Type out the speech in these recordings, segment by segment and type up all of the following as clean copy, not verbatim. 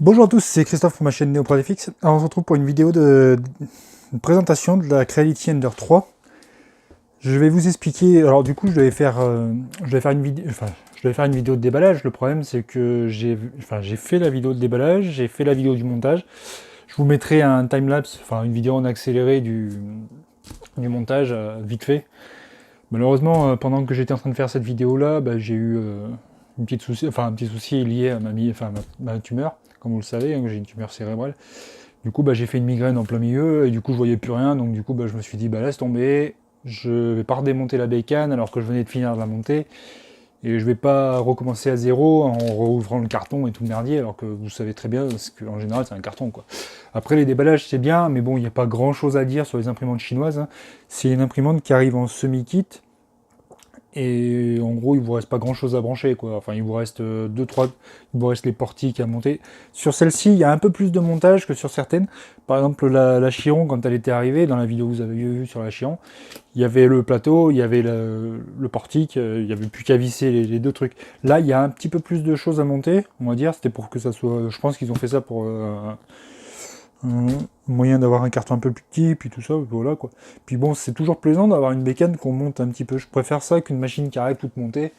Bonjour à tous, c'est Christophe pour ma chaîne NeoProDFX. Alors on se retrouve pour une vidéo de présentation de la Creality Ender 3. Je vais vous expliquer, alors du coup je vais faire une vidéo, je vais faire une vidéo de déballage. Le problème c'est que j'ai fait la vidéo de déballage, j'ai fait la vidéo du montage. Je vous mettrai un timelapse, enfin une vidéo en accéléré du montage vite fait. Malheureusement, pendant que j'étais en train de faire cette vidéo là, j'ai eu un petit souci lié à ma tumeur. Comme vous le savez, hein, j'ai une tumeur cérébrale. Du coup, j'ai fait une migraine en plein milieu et du coup, je voyais plus rien. Donc, du coup, je me suis dit, laisse tomber. Je vais pas redémonter la bécane alors que je venais de finir de la monter. Et je vais pas recommencer à zéro en rouvrant le carton et tout le merdier alors que vous savez très bien qu'en général, c'est un carton, quoi. Après, les déballages, c'est bien, mais bon, il n'y a pas grand chose à dire sur les imprimantes chinoises, hein. C'est une imprimante qui arrive en semi-kit. Et en gros, il vous reste pas grand chose à brancher, quoi. Enfin, il vous reste il vous reste les portiques à monter. Sur celle-ci, il y a un peu plus de montage que sur certaines. Par exemple, la Chiron, quand elle était arrivée, dans la vidéo que vous avez vue sur la Chiron, il y avait le plateau, il y avait le portique, il y avait plus qu'à visser les deux trucs. Là, il y a un petit peu plus de choses à monter, on va dire. C'était pour que ça soit. Je pense qu'ils ont fait ça pour un moyen d'avoir un carton un peu plus petit, puis tout ça, voilà quoi. Puis bon, c'est toujours plaisant d'avoir une bécane qu'on monte un petit peu. Je préfère ça qu'une machine qui arrive toute montée.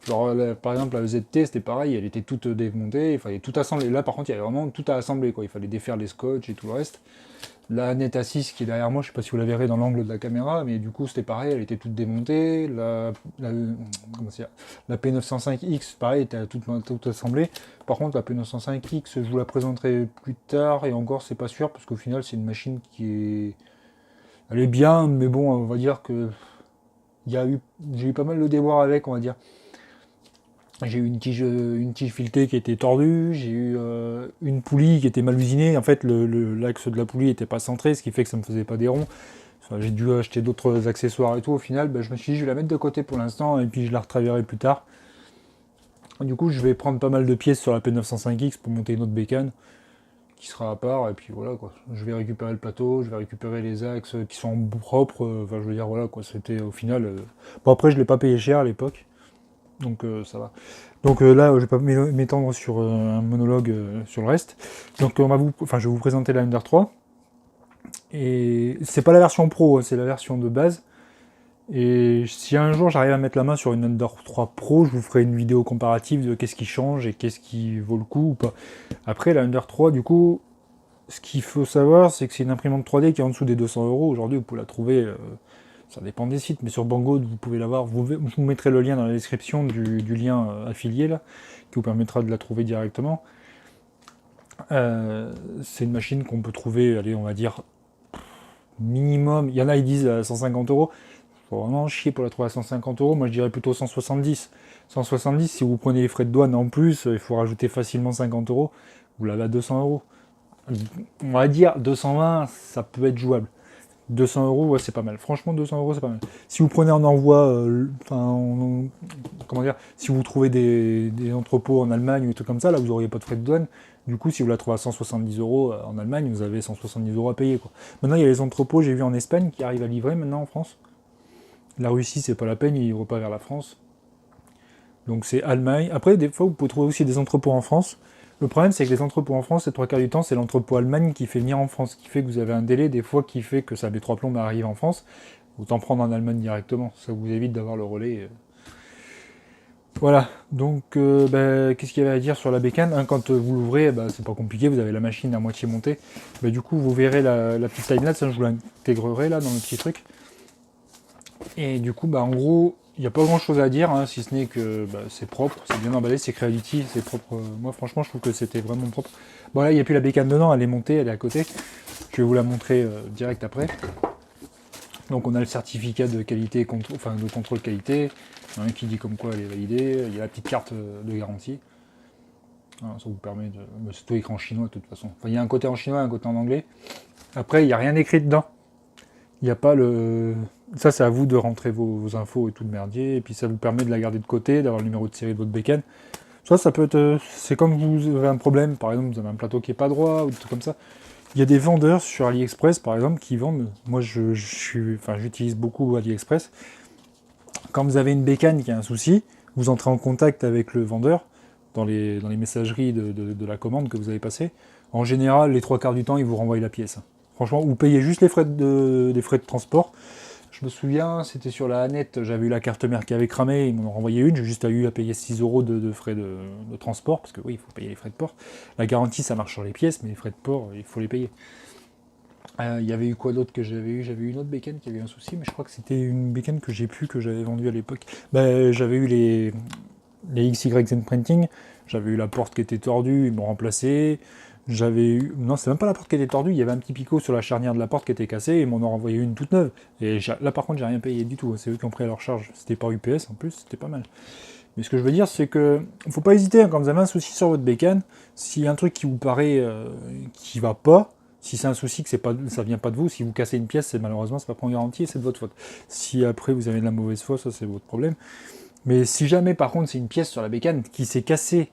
Genre, par exemple, la ZT, c'était pareil, elle était toute démontée, il fallait tout assembler. Là, par contre, il y avait vraiment tout à assembler, quoi. Il fallait défaire les scotch et tout le reste. La Neta 6 qui est derrière moi, je sais pas si vous la verrez dans l'angle de la caméra, mais du coup, c'était pareil, elle était toute démontée. La P905X, pareil, était tout assemblée. Par contre, la P905X, je vous la présenterai plus tard, et encore, c'est pas sûr, parce qu'au final, c'est une machine qui est. Elle est bien, mais bon, on va dire que. J'ai eu pas mal de déboires avec, on va dire. J'ai eu une tige filetée qui était tordue, j'ai eu une poulie qui était mal usinée. En fait, l'axe de la poulie n'était pas centré, ce qui fait que ça ne me faisait pas des ronds. Enfin, j'ai dû acheter d'autres accessoires et tout. Au final, je me suis dit, je vais la mettre de côté pour l'instant et puis je la retravaillerai plus tard. Du coup, je vais prendre pas mal de pièces sur la P905X pour monter une autre bécane qui sera à part. Et puis voilà quoi. Je vais récupérer le plateau, je vais récupérer les axes qui sont propres. Enfin, je veux dire, voilà quoi. C'était au final. Bon, après, je ne l'ai pas payé cher à l'époque. Donc ça va. Donc là, je vais pas m'étendre sur un monologue sur le reste. Donc je vais vous présenter la Ender 3. Et c'est pas la version pro, hein, c'est la version de base. Et si un jour j'arrive à mettre la main sur une Ender 3 Pro, je vous ferai une vidéo comparative de qu'est-ce qui change et qu'est-ce qui vaut le coup ou pas. Après, la Ender 3, du coup, ce qu'il faut savoir, c'est que c'est une imprimante 3D qui est en dessous des 200 euros. Aujourd'hui, vous pouvez la trouver, ça dépend des sites, mais sur Banggood, vous pouvez l'avoir. Je vous mettrai le lien dans la description du lien affilié, là, qui vous permettra de la trouver directement. C'est une machine qu'on peut trouver, allez, on va dire, minimum. Il y en a, ils disent à 150 euros. Faut vraiment chier pour la trouver à 150 euros. Moi, je dirais plutôt 170. 170, si vous prenez les frais de douane en plus, il faut rajouter facilement 50 euros. Vous l'avez à 200 euros. On va dire 220, ça peut être jouable. 200 euros, ouais, c'est pas mal. Franchement, 200 euros, c'est pas mal. Si vous prenez en envoi, comment dire, si vous trouvez des entrepôts en Allemagne ou des trucs comme ça, là, vous n'auriez pas de frais de douane. Du coup, si vous la trouvez à 170 euros en Allemagne, vous avez 170 euros à payer, quoi. Maintenant, il y a les entrepôts, j'ai vu en Espagne, qui arrivent à livrer maintenant en France. La Russie, c'est pas la peine, ils livrent pas vers la France. Donc c'est Allemagne. Après, des fois, vous pouvez trouver aussi des entrepôts en France. Le problème, c'est que les entrepôts en France, les trois quarts du temps, c'est l'entrepôt Allemagne qui fait venir en France, qui fait que vous avez un délai, des fois, qui fait que ça met 3 plombs à arriver en France. Autant prendre en Allemagne directement, ça vous évite d'avoir le relais. Voilà, donc qu'est-ce qu'il y avait à dire sur la bécane, hein, quand vous l'ouvrez, c'est pas compliqué, vous avez la machine à moitié montée. Du coup, vous verrez la petite timelapse, hein, je vous l'intégrerai là dans le petit truc. Et du coup, en gros, il n'y a pas grand chose à dire, hein, si ce n'est que c'est propre, c'est bien emballé, c'est Creality, c'est propre. Moi, franchement, je trouve que c'était vraiment propre. Bon, là, il n'y a plus la bécane dedans, elle est montée, elle est à côté. Je vais vous la montrer direct après. Donc, on a le certificat de qualité, de contrôle qualité, hein, qui dit comme quoi elle est validée. Il y a la petite carte de garantie. Hein, ça vous permet de. C'est tout écrit en chinois, de toute façon. Enfin, il y a un côté en chinois et un côté en anglais. Après, il n'y a rien écrit dedans. Il n'y a pas le. Ça, c'est à vous de rentrer vos infos et tout le merdier. Et puis, ça vous permet de la garder de côté, d'avoir le numéro de série de votre bécane. Ça peut être. C'est comme vous avez un problème, par exemple, vous avez un plateau qui est pas droit ou des trucs comme ça. Il y a des vendeurs sur AliExpress, par exemple, qui vendent. Moi, j'utilise beaucoup AliExpress. Quand vous avez une bécane qui a un souci, vous entrez en contact avec le vendeur. dans les messageries de la commande que vous avez passée. En général, les 3/4 du temps, ils vous renvoient la pièce. Franchement, vous payez juste les frais des frais de transport. Je me souviens, c'était sur la Annette, j'avais eu la carte mère qui avait cramé, ils m'en ont renvoyé une, j'ai juste eu à payer 6 € de frais de transport, parce que oui, il faut payer les frais de port. La garantie, ça marche sur les pièces, mais les frais de port, il faut les payer. Il y avait eu quoi d'autre que j'avais eu? J'avais eu une autre bécane qui avait eu un souci, mais je crois que c'était une bécane que j'ai plus, que j'avais vendue à l'époque. J'avais eu les XYZ Printing, j'avais eu la porte qui était tordue, ils m'ont remplacé. J'avais eu... Non, c'est même pas la porte qui était tordue, il y avait un petit picot sur la charnière de la porte qui était cassée, et ils m'en ont renvoyé une toute neuve. Et là par contre, j'ai rien payé du tout, c'est eux qui ont pris à leur charge. C'était par UPS en plus, c'était pas mal. Mais ce que je veux dire, c'est que faut pas hésiter, hein, quand vous avez un souci sur votre bécane, s'il y a un truc qui vous paraît qui va pas, si c'est un souci que ça vient pas de vous, si vous cassez une pièce, malheureusement c'est pas pour une garantie et c'est de votre faute. Si après vous avez de la mauvaise foi, ça c'est votre problème. Mais si jamais par contre c'est une pièce sur la bécane qui s'est cassée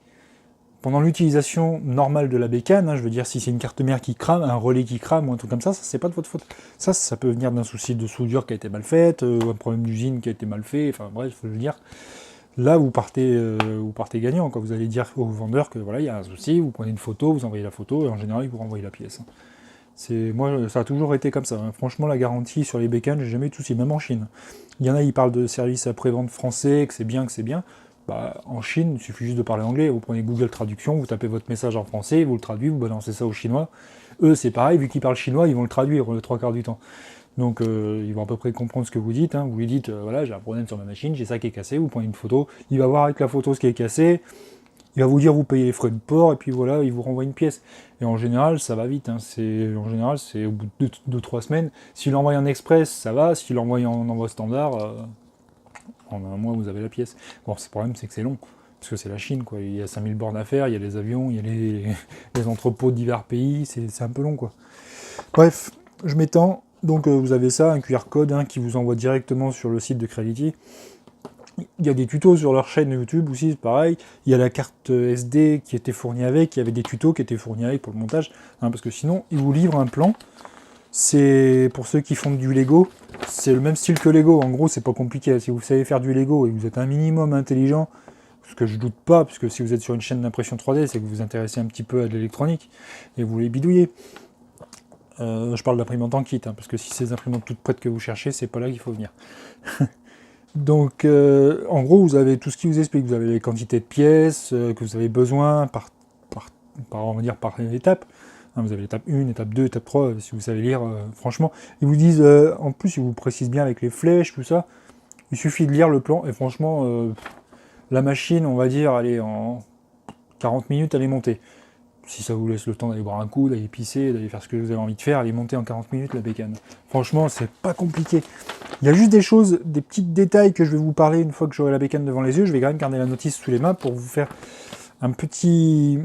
pendant l'utilisation normale de la bécane, hein, je veux dire si c'est une carte mère qui crame, un relais qui crame ou un truc comme ça c'est pas de votre faute. Ça peut venir d'un souci de soudure qui a été mal faite, un problème d'usine qui a été mal fait, enfin bref, je veux dire. Là, vous partez gagnant, quoi. Vous allez dire au vendeur que voilà, il y a un souci, vous prenez une photo, vous envoyez la photo, et en général, il vous renvoie la pièce. Moi, ça a toujours été comme ça. Hein. Franchement, la garantie sur les bécanes, j'ai jamais eu de souci, même en Chine. Il y en a, ils parlent de services après-vente français, que c'est bien, que c'est bien. En Chine, il suffit juste de parler anglais. Vous prenez Google Traduction, vous tapez votre message en français, vous le traduisez, vous balancez ça aux Chinois. Eux, c'est pareil, vu qu'ils parlent chinois, ils vont le traduire le 3/4 du temps. Donc ils vont à peu près comprendre ce que vous dites. Hein. Vous lui dites, voilà, j'ai un problème sur ma machine, j'ai ça qui est cassé, vous prenez une photo, il va voir avec la photo ce qui est cassé, il va vous dire, vous payez les frais de port, et puis voilà, il vous renvoie une pièce. Et en général, ça va vite. Hein. En général, c'est au bout de 2-3 semaines. S'il envoie en express, ça va. S'il envoie en envoi standard, en un mois, vous avez la pièce. Bon, le problème, c'est que c'est long. Parce que c'est la Chine, quoi. Il y a 5000 bornes à faire, il y a les avions, il y a les entrepôts de divers pays, c'est un peu long, quoi. Bref, je m'étends. Donc vous avez ça, un QR code qui vous envoie directement sur le site de Creality. Il y a des tutos sur leur chaîne YouTube aussi, c'est pareil. Il y a la carte SD qui était fournie avec, il y avait des tutos qui étaient fournis avec pour le montage, parce que sinon, ils vous livrent un plan. C'est pour ceux qui font du Lego, c'est le même style que Lego. En gros, c'est pas compliqué. Si vous savez faire du Lego et que vous êtes un minimum intelligent, ce que je doute pas, puisque si vous êtes sur une chaîne d'impression 3D, c'est que vous vous intéressez un petit peu à de l'électronique et vous voulez bidouiller. Je parle d'imprimante en kit, parce que si c'est des imprimantes toutes prêtes que vous cherchez, c'est pas là qu'il faut venir. Donc, en gros, vous avez tout ce qui vous explique. Vous avez les quantités de pièces que vous avez besoin on va dire par étape. Vous avez l'étape 1, étape 2, étape 3, si vous savez lire, franchement. Ils vous disent, en plus, ils vous précisent bien avec les flèches, tout ça. Il suffit de lire le plan, et franchement, la machine, on va dire, elle est en 40 minutes, elle est montée. Si ça vous laisse le temps d'aller boire un coup, d'aller pisser, d'aller faire ce que vous avez envie de faire, elle est montée en 40 minutes, la bécane. Franchement, c'est pas compliqué. Il y a juste des choses, des petits détails que je vais vous parler une fois que j'aurai la bécane devant les yeux. Je vais quand même garder la notice sous les mains pour vous faire un petit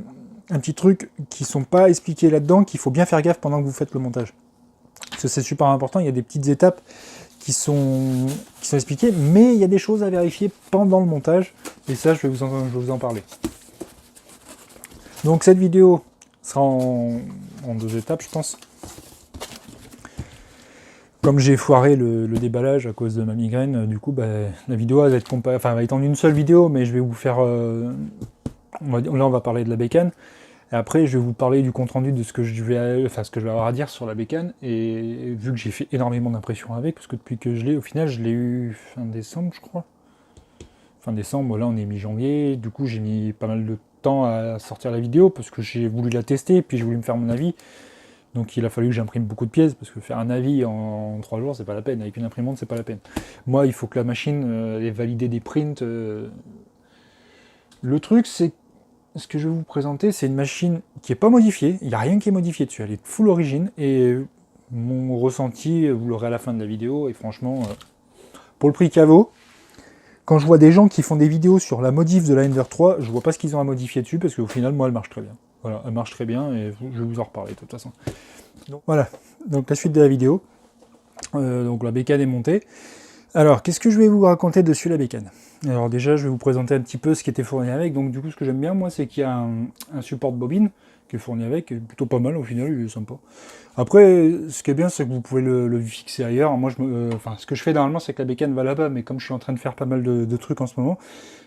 truc qui sont pas expliqués là-dedans, qu'il faut bien faire gaffe pendant que vous faites le montage. Parce que c'est super important, il y a des petites étapes qui sont expliquées, mais il y a des choses à vérifier pendant le montage, et ça, je vais vous en parler. Donc cette vidéo sera en 2 étapes, je pense. Comme j'ai foiré le déballage à cause de ma migraine, du coup, la vidéo elle va être en une seule vidéo, mais je vais vous faire... là, on va parler de la bécane. Et après, je vais vous parler du compte-rendu de ce que je vais avoir à dire sur la bécane. Et vu que j'ai fait énormément d'impressions avec, parce que depuis que je l'ai, au final, je l'ai eu fin décembre, je crois. Fin décembre, là, on est mi-janvier. Du coup, j'ai mis pas mal de temps à sortir la vidéo, parce que j'ai voulu la tester, puis j'ai voulu me faire mon avis. Donc il a fallu que j'imprime beaucoup de pièces, parce que faire un avis en 3 jours, c'est pas la peine. Avec une imprimante, c'est pas la peine. Moi, il faut que la machine ait validé des prints. Le truc, c'est ce que je vais vous présenter, c'est une machine qui n'est pas modifiée. Il n'y a rien qui est modifié dessus. Elle est full origine. Et mon ressenti, vous l'aurez à la fin de la vidéo. Et franchement, pour le prix qu'elle vaut, quand je vois des gens qui font des vidéos sur la modif de la Ender 3, je vois pas ce qu'ils ont à modifier dessus, parce qu'au final, moi, elle marche très bien. Voilà, elle marche très bien, et je vais vous en reparler de toute façon. Donc, voilà, donc la suite de la vidéo. Donc la bécane est montée. Alors, qu'est-ce que je vais vous raconter dessus la bécane? Alors déjà, je vais vous présenter un petit peu ce qui était fourni avec. Donc du coup, ce que j'aime bien, moi, c'est qu'il y a un support de bobine qui est fourni avec, qui est plutôt pas mal au final, il est sympa. Après, ce qui est bien, c'est que vous pouvez le fixer ailleurs. Moi, enfin, ce que je fais normalement, c'est que la bécane va là-bas, mais comme je suis en train de faire pas mal de trucs en ce moment,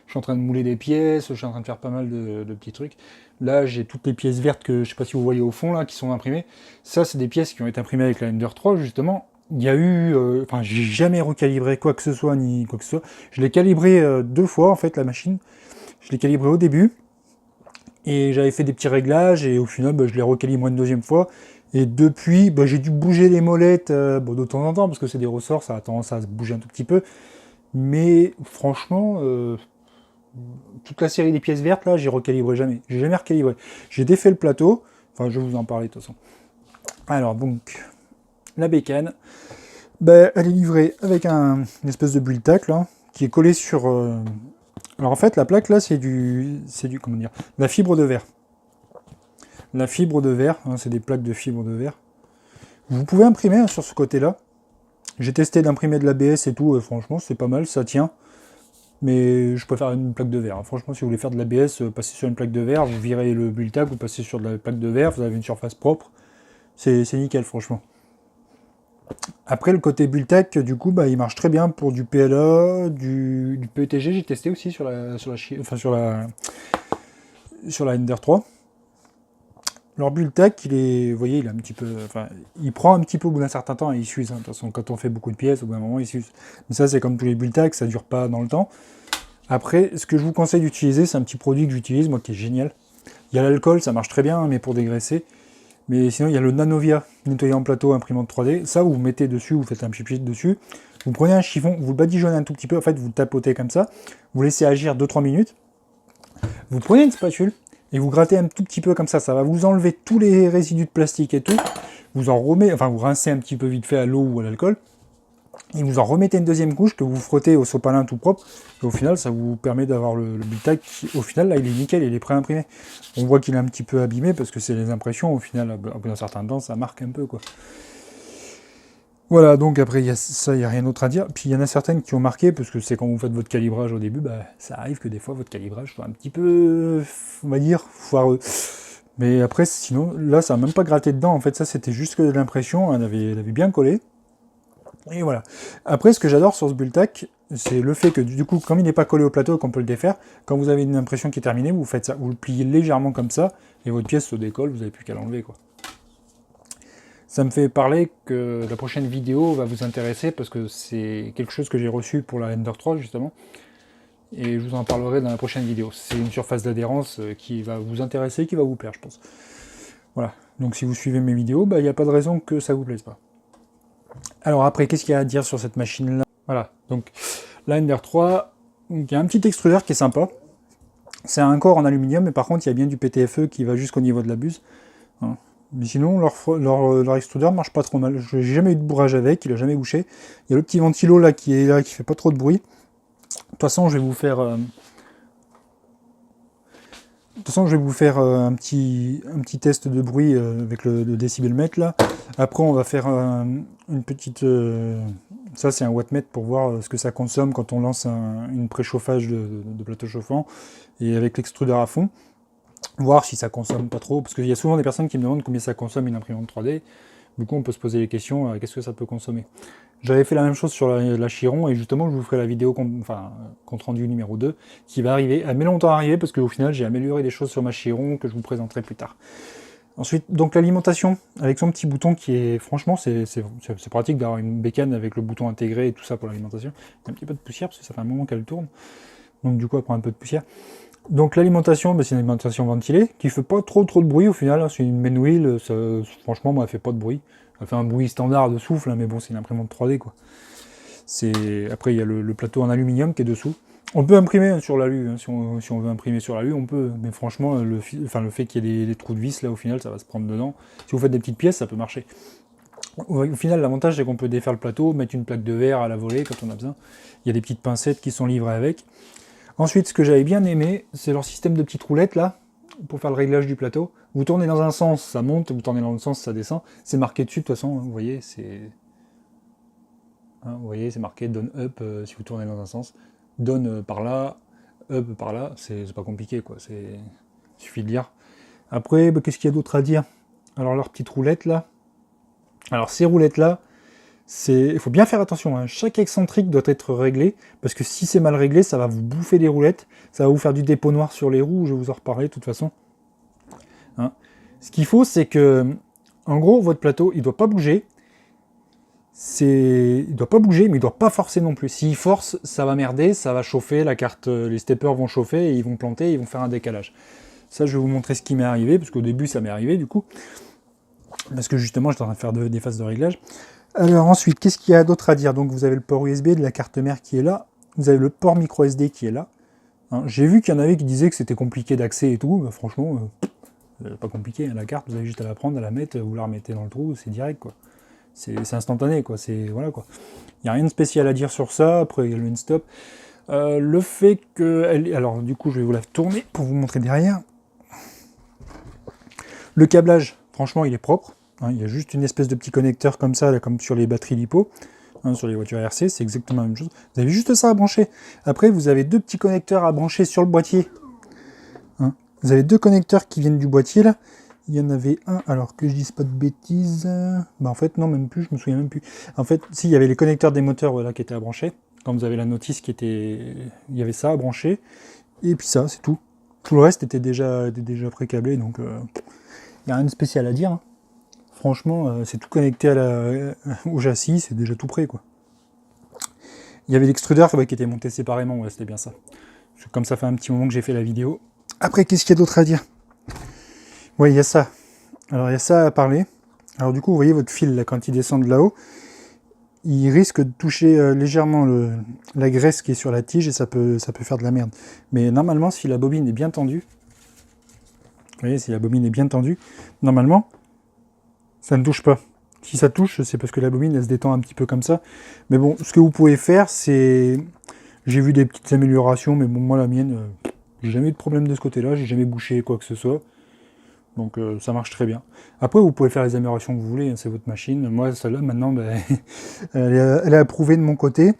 je suis en train de mouler des pièces, je suis en train de faire pas mal de petits trucs. Là, j'ai toutes les pièces vertes que je sais pas si vous voyez au fond là, qui sont imprimées. Ça, c'est des pièces qui ont été imprimées avec la Ender 3 justement. Il y a eu, enfin, j'ai jamais recalibré quoi que ce soit ni quoi que ce soit. Je l'ai calibré 2 fois en fait la machine. Je l'ai calibré au début et j'avais fait des petits réglages et au final, bah, je l'ai recalibré une deuxième fois. Et depuis, bah, j'ai dû bouger les molettes bon, de temps en temps parce que c'est des ressorts, ça a tendance à se bouger un tout petit peu. Mais franchement, toute la série des pièces vertes, là, j'ai recalibré jamais. J'ai jamais recalibré. J'ai défait le plateau. Enfin, je vais vous en parler de toute façon. Alors, donc, la bécane, ben, elle est livrée avec une espèce de bulle tac, là, qui est collé sur... Alors, en fait, la plaque, là, c'est du... Comment dire? La fibre de verre. La fibre de verre, hein, c'est des plaques de fibre de verre. Vous pouvez imprimer hein, sur ce côté-là. J'ai testé d'imprimer de l'ABS et tout, franchement, c'est pas mal, ça tient. Mais je préfère une plaque de verre. Hein. Franchement, si vous voulez faire de l'ABS, passez sur une plaque de verre, vous virez le bulle-tac, vous passez sur de la plaque de verre, vous avez une surface propre. C'est nickel, franchement. Après, le côté bulle-tac, du coup, bah, il marche très bien pour du PLA, du PETG. J'ai testé aussi sur la Ender 3. Leur bulle-tac, il est, vous voyez, il est un petit peu, enfin, il prend un petit peu au bout d'un certain temps et il s'use. Hein. De toute façon, quand on fait beaucoup de pièces, au bout d'un moment, il s'use. Mais ça, c'est comme tous les bulle-tac, ça dure pas dans le temps. Après, ce que je vous conseille d'utiliser, c'est un petit produit que j'utilise, moi, qui est génial. Il y a l'alcool, ça marche très bien, mais pour dégraisser. Mais sinon, il y a le Nanovia, nettoyant plateau, imprimante 3D. Ça, vous mettez dessus, vous faites un pchit dessus. Vous prenez un chiffon, vous le badigeonnez un tout petit peu, en fait, vous le tapotez comme ça. Vous laissez agir 2-3 minutes. Vous prenez une spatule et vous grattez un tout petit peu comme ça. Ça va vous enlever tous les résidus de plastique et tout. Vous en remettez, enfin, vous rincez un petit peu vite fait à l'eau ou à l'alcool. Et vous en remettez une deuxième couche que vous frottez au sopalin tout propre. Et au final, ça vous permet d'avoir le bulle-tac qui, au final, là, il est nickel, il est prêt à imprimer. On voit qu'il est un petit peu abîmé parce que c'est les impressions. Au final, au bout d'un certain temps, ça marque un peu, quoi. Voilà, donc après, il y a ça, il n'y a rien d'autre à dire. Puis il y en a certaines qui ont marqué, parce que c'est quand vous faites votre calibrage au début, bah, ça arrive que des fois, votre calibrage soit un petit peu, on va dire, foireux. Mais après, sinon, là, ça n'a même pas gratté dedans. En fait, ça, c'était juste que l'impression, elle avait bien collé. Et voilà. Après, ce que j'adore sur ce bulle-tac, c'est le fait que du coup, comme il n'est pas collé au plateau, qu'on peut le défaire, quand vous avez une impression qui est terminée, vous faites ça, vous le pliez légèrement comme ça, et votre pièce se décolle, vous n'avez plus qu'à l'enlever, quoi. Ça me fait parler que la prochaine vidéo va vous intéresser, parce que c'est quelque chose que j'ai reçu pour la Ender 3, justement, et je vous en parlerai dans la prochaine vidéo. C'est une surface d'adhérence qui va vous intéresser, qui va vous plaire, je pense. Voilà. Donc si vous suivez mes vidéos, il n'y a pas de raison que ça vous plaise pas. Alors après, qu'est-ce qu'il y a à dire sur cette machine-là? Voilà, donc la Ender 3, il y a un petit extrudeur qui est sympa. C'est un corps en aluminium, mais par contre, il y a bien du PTFE qui va jusqu'au niveau de la buse. Hein. Mais sinon, leur extrudeur marche pas trop mal. J'ai jamais eu de bourrage avec, il a jamais bouché. Il y a le petit ventilo là qui est là, qui fait pas trop de bruit. De toute façon, je vais vous faire... De toute façon, je vais vous faire un petit test de bruit avec le décibelmètre là. Après, on va faire une petite... ça, c'est un wattmètre pour voir ce que ça consomme quand on lance une préchauffage de plateau chauffant. Et avec l'extrudeur à fond, voir si ça consomme pas trop. Parce qu'il y a souvent des personnes qui me demandent combien ça consomme une imprimante 3D. Du coup, on peut se poser les questions, qu'est-ce que ça peut consommer. J'avais fait la même chose sur la Chiron, et justement, je vous ferai la vidéo, compte rendu numéro 2, qui va arriver. Elle met longtemps à arriver, parce qu'au final, j'ai amélioré des choses sur ma Chiron, que je vous présenterai plus tard. Ensuite, donc l'alimentation, avec son petit bouton qui est, franchement, c'est pratique d'avoir une bécane avec le bouton intégré et tout ça pour l'alimentation. Il y a un petit peu de poussière, parce que ça fait un moment qu'elle tourne. Donc du coup, elle prend un peu de poussière. Donc l'alimentation, c'est une alimentation ventilée, qui fait pas trop de bruit au final. C'est une main wheel, franchement, moi, elle fait pas de bruit. Elle fait un bruit standard de souffle, hein, mais bon, c'est une imprimante 3D, quoi. Après, il y a le plateau en aluminium qui est dessous. On peut imprimer sur l'alu, hein, si on veut imprimer sur l'alu, on peut. Mais franchement, le fait qu'il y ait des trous de vis, là, au final, ça va se prendre dedans. Si vous faites des petites pièces, ça peut marcher. Au final, l'avantage, c'est qu'on peut défaire le plateau, mettre une plaque de verre à la volée quand on a besoin. Il y a des petites pincettes qui sont livrées avec. Ensuite, ce que j'avais bien aimé, c'est leur système de petites roulettes, là, pour faire le réglage du plateau. Vous tournez dans un sens, ça monte, vous tournez dans l'autre sens, ça descend. C'est marqué dessus, de toute façon, vous voyez, c'est... Hein, vous voyez, c'est marqué down up si vous tournez dans un sens. Down par là, up par là, c'est pas compliqué, quoi. Il suffit de lire. Après, bah, qu'est-ce qu'il y a d'autre à dire? Alors, leurs petites roulettes, là. Alors, ces roulettes-là, il faut bien faire attention, hein. Chaque excentrique doit être réglé, parce que si c'est mal réglé, ça va vous bouffer les roulettes, ça va vous faire du dépôt noir sur les roues, je vais vous en reparler de toute façon. Hein. Ce qu'il faut, c'est que, en gros, votre plateau, il doit pas bouger. Il doit pas bouger, mais il doit pas forcer non plus. S'il force, ça va merder, ça va chauffer, la carte, les steppers vont chauffer, et ils vont planter, ils vont faire un décalage. Ça, je vais vous montrer ce qui m'est arrivé, parce qu'au début, ça m'est arrivé, du coup. Parce que justement, j'étais en train de faire des phases de réglage. Alors ensuite, qu'est-ce qu'il y a d'autre à dire? Donc vous avez le port USB de la carte mère qui est là, vous avez le port micro SD qui est là. Hein, j'ai vu qu'il y en avait qui disaient que c'était compliqué d'accès et tout, bah, franchement, pas compliqué, hein, la carte, vous avez juste à la prendre, à la mettre, vous la remettez dans le trou, c'est direct, quoi. C'est instantané, quoi. Voilà, quoi. Il n'y a rien de spécial à dire sur ça. Après, il y a le end-stop. Le fait que... Alors, du coup, je vais vous la tourner pour vous montrer derrière. Le câblage, franchement, il est propre. Hein, il y a juste une espèce de petit connecteur comme ça, là, comme sur les batteries LiPo. Hein, sur les voitures RC, c'est exactement la même chose. Vous avez juste ça à brancher. Après, vous avez deux petits connecteurs à brancher sur le boîtier. Hein, vous avez deux connecteurs qui viennent du boîtier, là. Il y en avait un, alors que je dise pas de bêtises... Bah en fait, non, même plus, je me souviens même plus. En fait, si, il y avait les connecteurs des moteurs voilà, qui étaient à brancher. Quand vous avez la notice qui était... Il y avait ça à brancher. Et puis ça, c'est tout. Tout le reste était déjà pré-câblé, donc... Il n'y a rien de spécial à dire. Hein. Franchement, c'est tout connecté au châssis, c'est déjà tout prêt, quoi. Il y avait l'extrudeur qui était monté séparément, ouais, c'était bien ça. Comme ça fait un petit moment que j'ai fait la vidéo. Après, qu'est-ce qu'il y a d'autre à dire? Oui, il y a ça. Alors, il y a ça à parler. Alors, du coup, vous voyez votre fil, là, quand il descend de là-haut, il risque de toucher légèrement la graisse qui est sur la tige et ça peut faire de la merde. Mais normalement, si la bobine est bien tendue, vous voyez, si la bobine est bien tendue, normalement, ça ne touche pas. Si ça touche, c'est parce que la bobine, elle se détend un petit peu comme ça. Mais bon, ce que vous pouvez faire, c'est... J'ai vu des petites améliorations, mais bon, moi, la mienne, j'ai jamais eu de problème de ce côté-là, j'ai jamais bouché quoi que ce soit. Donc ça marche très bien. Après, vous pouvez faire les améliorations que vous voulez, hein, c'est votre machine. Moi, celle-là, maintenant, ben, elle est approuvée de mon côté.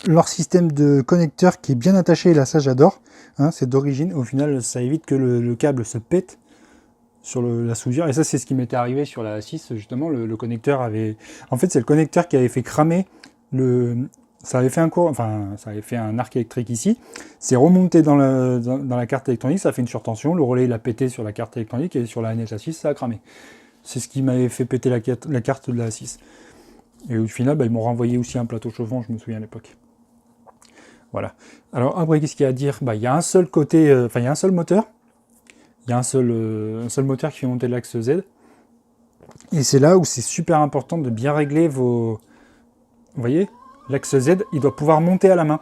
Leur système de connecteur qui est bien attaché, là, ça j'adore. Hein, c'est d'origine. Au final, ça évite que le câble se pète sur la soudure. Et ça, c'est ce qui m'était arrivé sur la 6, justement. Le connecteur avait... En fait, c'est le connecteur qui avait fait cramer Ça avait fait un courant, enfin, ça avait fait un arc électrique ici. C'est remonté dans la carte électronique, ça a fait une surtension. Le relais, il a pété sur la carte électronique et sur la NSA6, ça a cramé. C'est ce qui m'avait fait péter la carte de la 6. Et au final, bah, ils m'ont renvoyé aussi un plateau chauffant, je me souviens à l'époque. Voilà. Alors après, qu'est-ce qu'il y a à dire? Bah, il y a un seul côté, enfin, il y a un seul moteur. Il y a un seul moteur qui fait monter l'axe Z. Et c'est là où c'est super important de bien régler vos... Vous voyez? L'axe Z, il doit pouvoir monter à la main.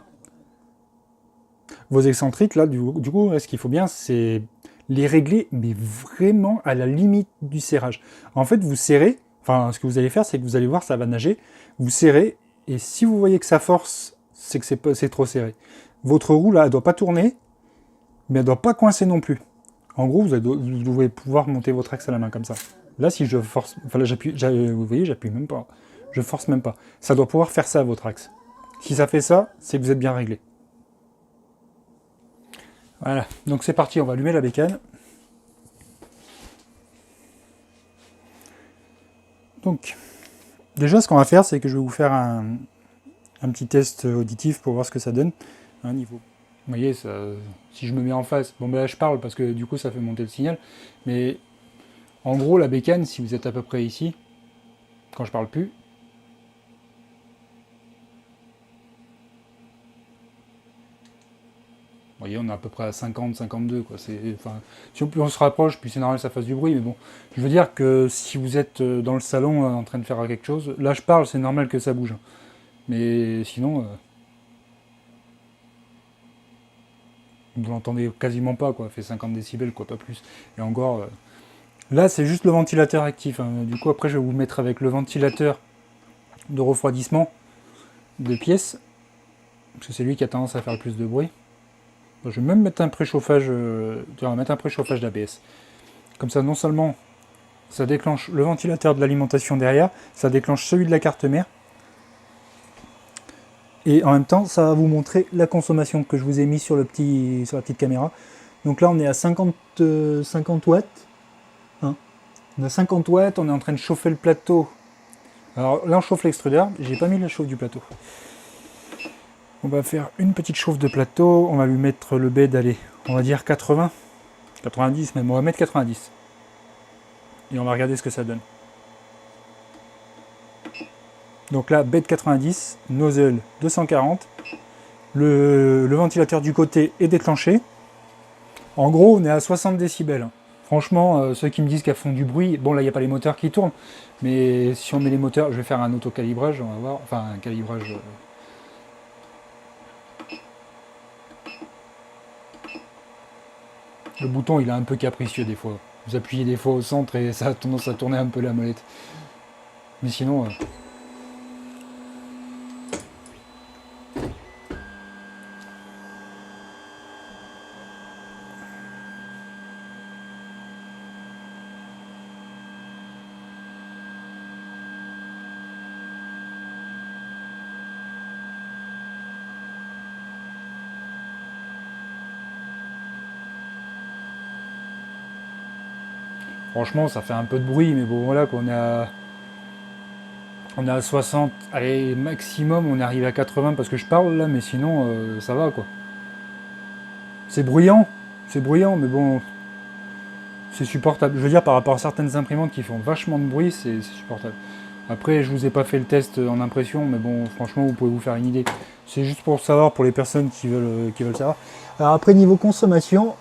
Vos excentriques, là, du coup, ce qu'il faut bien, c'est les régler, mais vraiment à la limite du serrage. En fait, vous serrez, enfin, ce que vous allez faire, c'est que vous allez voir, ça va nager, vous serrez, et si vous voyez que ça force, c'est que c'est trop serré. Votre roue, là, elle ne doit pas tourner, mais elle ne doit pas coincer non plus. En gros, vous devez pouvoir monter votre axe à la main, comme ça. Là, si je force, enfin là, vous voyez, j'appuie même pas. Je force même pas. Ça doit pouvoir faire ça, votre axe. Si ça fait ça, c'est que vous êtes bien réglé. Voilà, donc c'est parti, on va allumer la bécane. Donc, déjà, ce qu'on va faire, c'est que je vais vous faire un petit test auditif pour voir ce que ça donne à un niveau. Vous voyez, ça, si je me mets en face, bon ben là je parle parce que du coup ça fait monter le signal, mais en gros la bécane, si vous êtes à peu près ici, quand je parle plus, vous voyez, on est à peu près à 50, 52, quoi. Enfin, si plus on se rapproche, puis c'est normal que ça fasse du bruit, mais bon. Je veux dire que si vous êtes dans le salon en train de faire quelque chose, là je parle, c'est normal que ça bouge. Mais sinon, vous l'entendez quasiment pas, quoi. Ça fait 50 décibels, quoi, pas plus. Et encore, là c'est juste le ventilateur actif. Hein. Du coup, après, je vais vous mettre avec le ventilateur de refroidissement de pièces, parce que c'est lui qui a tendance à faire le plus de bruit. Je vais même mettre un préchauffage, d'ABS. Comme ça, non seulement ça déclenche le ventilateur de l'alimentation derrière, ça déclenche celui de la carte mère. Et en même temps, ça va vous montrer la consommation que je vous ai mis sur, sur la petite caméra. Donc là, on est à 50 watts. Hein. On a 50 watts, on est en train de chauffer le plateau. Alors là, on chauffe l'extrudeur. J'ai pas mis la chauffe du plateau. On va faire une petite chauffe de plateau. On va lui mettre le bed, allez, on va dire 80, 90 même. On va mettre 90. Et on va regarder ce que ça donne. Donc là, bed 90, nozzle 240. Le ventilateur du côté est déclenché. En gros, on est à 60 décibels. Franchement, ceux qui me disent qu'elles font du bruit, bon là, il n'y a pas les moteurs qui tournent. Mais si on met les moteurs, je vais faire un auto-calibrage, on va voir. Enfin, un calibrage... Le bouton, il est un peu capricieux des fois. Vous appuyez des fois au centre et ça a tendance à tourner un peu la molette. Mais sinon... Franchement, ça fait un peu de bruit, mais bon, voilà, qu'on on est à 60, allez, maximum, on est arrivé à 80 parce que je parle là, mais sinon, ça va, quoi. C'est bruyant, mais bon, c'est supportable. Je veux dire, par rapport à certaines imprimantes qui font vachement de bruit, c'est supportable. Après, je vous ai pas fait le test en impression, mais bon, franchement, vous pouvez vous faire une idée. C'est juste pour savoir, pour les personnes qui veulent savoir. Alors après, niveau consommation...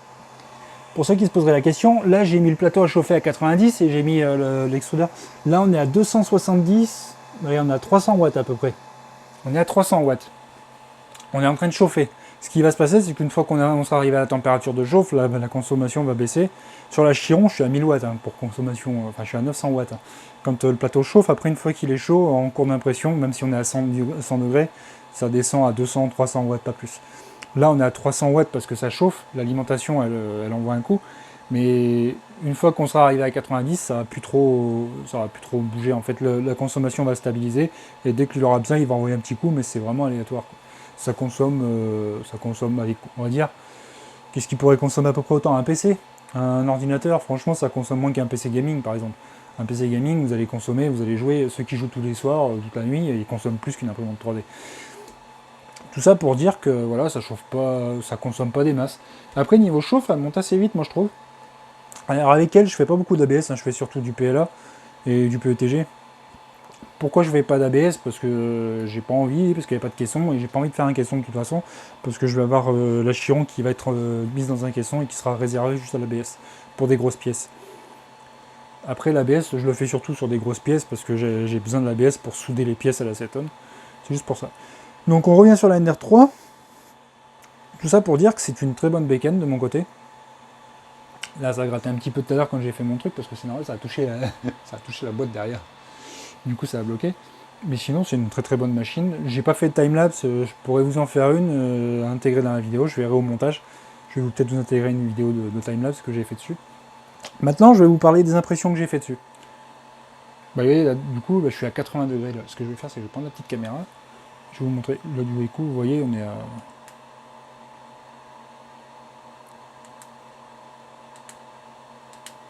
Pour ceux qui se poseraient la question, là j'ai mis le plateau à chauffer à 90 et j'ai mis l'extrudeur. Là on est à 270, et on est à 300 watts à peu près. On est à 300 watts. On est en train de chauffer. Ce qui va se passer, c'est qu'une fois qu'on sera arrivé à la température de chauffe, la consommation va baisser. Sur la Chiron, je suis à 1000 watts pour consommation, enfin je suis à 900 watts. Quand le plateau chauffe, après une fois qu'il est chaud, en cours d'impression, même si on est à 100 degrés, ça descend à 200, 300 watts, pas plus. Là, on est à 300 watts parce que ça chauffe, l'alimentation, elle envoie un coup. Mais une fois qu'on sera arrivé à 90, ça va plus trop bouger. En fait, la consommation va stabiliser. Et dès qu'il aura besoin, il va envoyer un petit coup, mais c'est vraiment aléatoire. Ça consomme, allez, on va dire, qu'est-ce qui pourrait consommer à peu près autant? Un PC? Un ordinateur, franchement, ça consomme moins qu'un PC gaming, par exemple. Un PC gaming, vous allez consommer, vous allez jouer, ceux qui jouent tous les soirs, toute la nuit, ils consomment plus qu'une imprimante 3D. Tout ça pour dire que voilà, ça chauffe pas, ça consomme pas des masses. Après niveau chauffe, elle monte assez vite, moi je trouve. Alors avec elle, je fais pas beaucoup d'ABS, je fais surtout du PLA et du PETG. Pourquoi je fais pas d'ABS? Parce que j'ai pas envie, parce qu'il n'y a pas de caisson, et j'ai pas envie de faire un caisson de toute façon, parce que je vais avoir la Chiron qui va être mise dans un caisson et qui sera réservée juste à l'ABS, pour des grosses pièces. Après l'ABS, je le fais surtout sur des grosses pièces, parce que j'ai besoin de l'ABS pour souder les pièces à l'acétone. C'est juste pour ça. Donc on revient sur la NR3. Tout ça pour dire que c'est une très bonne bécane de mon côté. Là ça a gratté un petit peu tout à l'heure quand j'ai fait mon truc parce que c'est normal, ça a touché la boîte derrière. Du coup ça a bloqué. Mais sinon c'est une très très bonne machine. J'ai pas fait de timelapse, je pourrais vous en faire une, intégrer dans la vidéo, je verrai au montage. Je vais peut-être vous intégrer une vidéo de timelapse que j'ai fait dessus. Maintenant je vais vous parler des impressions que j'ai fait dessus. Bah, vous voyez, là, du coup je suis à 80 degrés là. Ce que je vais faire c'est que je vais prendre la petite caméra. Je vais vous montrer là du coup, vous voyez, on est à...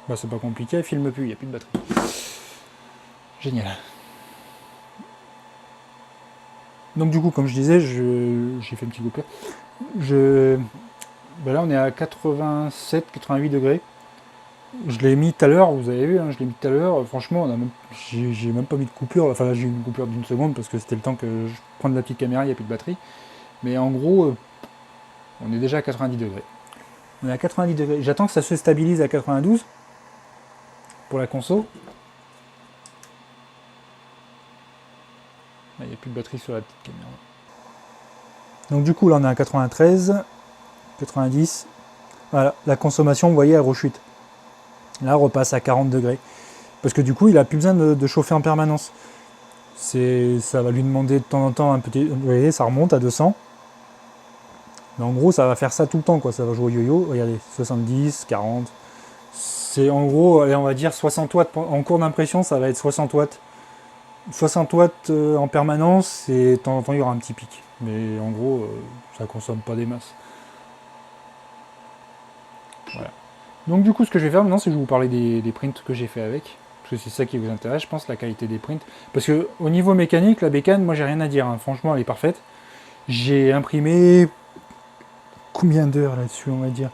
Bah c'est pas compliqué, elle filme plus, il n'y a plus de batterie. Génial. Donc du coup, comme je disais, j'ai fait une petite coupure. Bah là on est à 87-88 degrés. Je l'ai mis tout à l'heure, vous avez vu, hein, je l'ai mis tout à l'heure. Franchement, j'ai même pas mis de coupure. Enfin là j'ai eu une coupure d'une seconde parce que c'était le temps que je prenne la petite caméra, il n'y a plus de batterie. Mais en gros, on est déjà à 90 degrés. On est à 90 degrés. J'attends que ça se stabilise à 92 pour la conso. Il n'y a plus de batterie sur la petite caméra. Donc du coup là on est à 93, 90. Voilà, la consommation, vous voyez, elle rechute. Là on repasse à 40 degrés. Parce que du coup il n'a plus besoin de chauffer en permanence. Ça va lui demander de temps en temps un petit... Vous voyez, ça remonte à 200. Mais en gros ça va faire ça tout le temps, quoi. Ça va jouer au yo-yo. Regardez, 70, 40. C'est en gros, on va dire 60 watts. En cours d'impression ça va être 60 watts. 60 watts en permanence et de temps en temps il y aura un petit pic. mais en gros, ça consomme pas des masses. Voilà. Donc du coup, ce que je vais faire maintenant, c'est que je vais vous parler des prints que j'ai fait avec, parce que c'est ça qui vous intéresse, je pense, la qualité des prints. Parce que au niveau mécanique, la bécane, moi j'ai rien à dire, hein. Franchement, elle est parfaite. J'ai imprimé combien d'heures là-dessus, on va dire.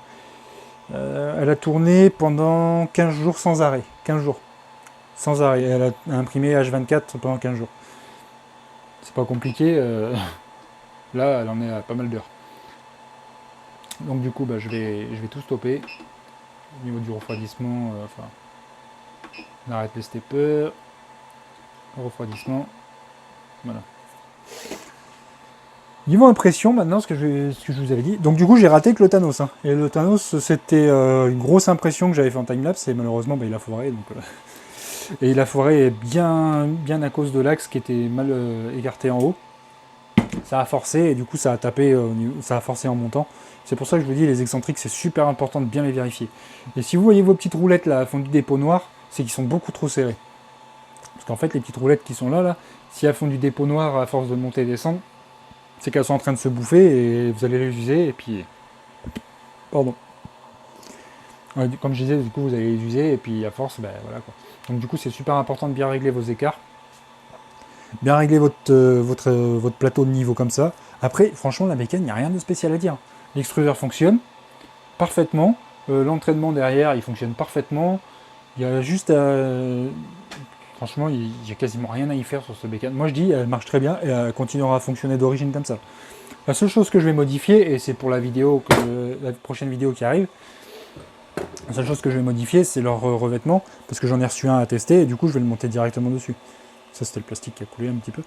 Elle a tourné pendant 15 jours sans arrêt. 15 jours. Sans arrêt. Elle a imprimé H24 pendant 15 jours. C'est pas compliqué. Là, elle en est à pas mal d'heures. Donc du coup, bah, je vais tout stopper. Au niveau du refroidissement, enfin, on arrête les steppers. Refroidissement. Voilà. Niveau impression, maintenant, ce que je vous avais dit. Donc du coup, j'ai raté que le Thanos. Hein. Et le Thanos, c'était une grosse impression que j'avais fait en timelapse. Et malheureusement, bah, il a foiré. Donc, et il a foiré bien à cause de l'axe qui était mal écarté en haut. Ça a forcé et du coup ça a tapé, ça a forcé en montant. C'est pour ça que je vous dis, les excentriques, c'est super important de bien les vérifier. Et si vous voyez vos petites roulettes là, fondues des pots noirs, c'est qu'ils sont beaucoup trop serrés. Parce qu'en fait, les petites roulettes qui sont là, si elles font du dépôt noir à force de monter et descendre, c'est qu'elles sont en train de se bouffer et vous allez les user et puis... Pardon. Comme je disais, du coup vous allez les user et puis à force, ben voilà quoi. Donc du coup c'est super important de bien régler vos écarts. Bien régler votre plateau de niveau comme ça. Après, franchement, la bécane, il n'y a rien de spécial à dire. L'extrudeur fonctionne parfaitement. L'entraînement derrière, il fonctionne parfaitement. Il y a juste à... Franchement, il n'y a quasiment rien à y faire sur ce bécane. Moi, je dis, elle marche très bien et elle continuera à fonctionner d'origine comme ça. La seule chose que je vais modifier, et c'est pour la vidéo, la prochaine vidéo qui arrive, la seule chose que je vais modifier, c'est leur revêtement, parce que j'en ai reçu un à tester, et du coup, je vais le monter directement dessus. Ça, c'était le plastique qui a coulé un petit peu,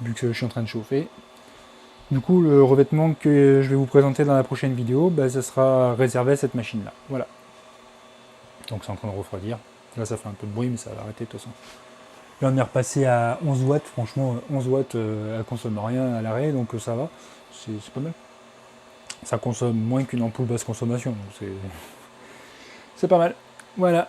vu que je suis en train de chauffer. Du coup, le revêtement que je vais vous présenter dans la prochaine vidéo, bah, ça sera réservé à cette machine-là. Voilà. Donc c'est en train de refroidir. Là, ça fait un peu de bruit, mais ça va arrêter de toute façon. Là, on est repassé à 11 watts. Franchement, 11 watts, elle consomme rien à l'arrêt, donc ça va. C'est pas mal. Ça consomme moins qu'une ampoule basse consommation, donc c'est pas mal. Voilà.